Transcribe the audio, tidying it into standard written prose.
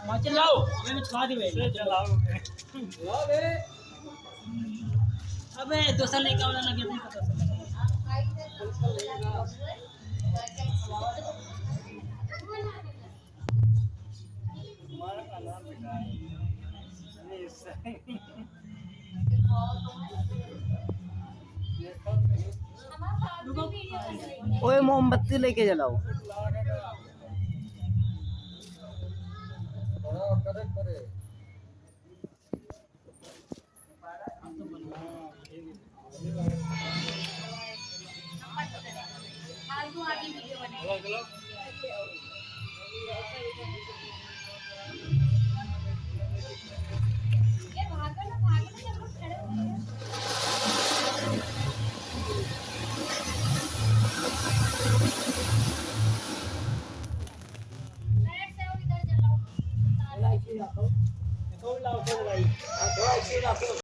वहाँ चलाओ हमें छुआ दी भाई चलाओ अबे दूसरा लेके वाला लगे नहीं पता ओए मोमबत्ती लेके जलाओ फालतू आगे वीडियो बने ये भागो ना जब लोग खड़े हो गए लाइट से इधर जलाओ लाइट से रखो